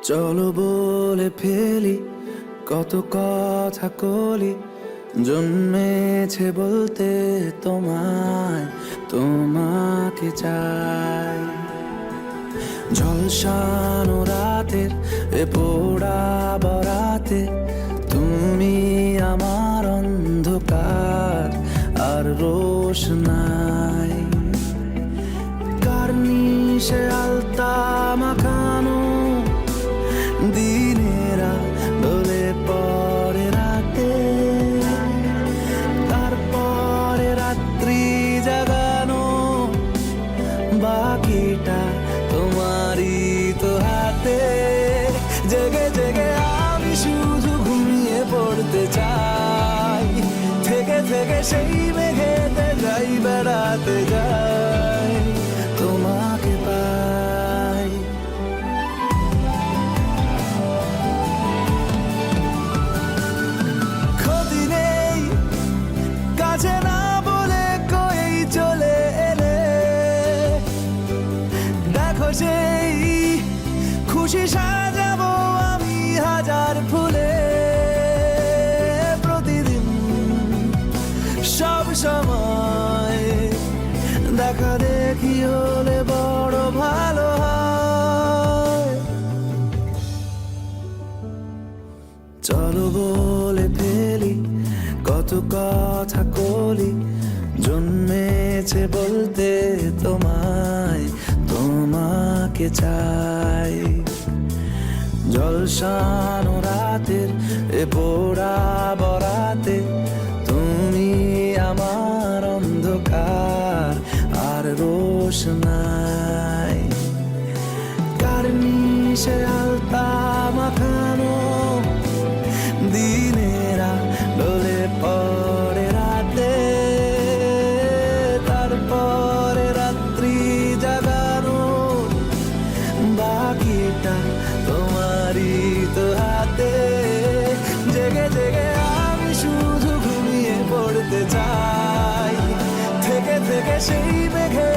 চলো বলে ফেলি কত কথা কলি, জন্মেছে বলতে তোমায়, তোমাকে চাই। ঝলসানো রাতের এ পোড়া বরাতে তুমি আমার অন্ধকার আর রোশনাই। কার্নিশে আলতা মাখানো দিনেরা ডলে পরে রাতে, তারপরে রাত্রি জাগানো বাকিটা তোমারই তো হাতে। জেগে জেগে আমি শুধু ঘুমিয়ে পড়তে চাই, থেকে থেকে সেই মেঘেতে যাই বেড়াতে যাই, তোমাকে পাই। ক্ষতি নেই কাছে না বলে কই চলে এলে, দেখো সেই খুশি সাজাবো আমি হাজার ফুলে। প্রতিদিন সব সময় দেখা দেখি হলে বড় ভালো হয়। চলো বলে ফেলি কত কথা কলি, জন্মেছে বলতে তোমায়, তোমাকে চাই। ঝলসানো রাতের এ পোড়া বরাতে তুমি আমার অন্ধকার আর রোশনাই। কার্নিশে আলতা মাখানো দিনেরা ডলে পরে রাতে, তারপরে রাত্রি জাগানো বাকিটা তোমারই তো হাতে। জেগে জেগে আমি শুধু ঘুমিয়ে পড়তে চাই, থেকে থেকে সেই মেঘে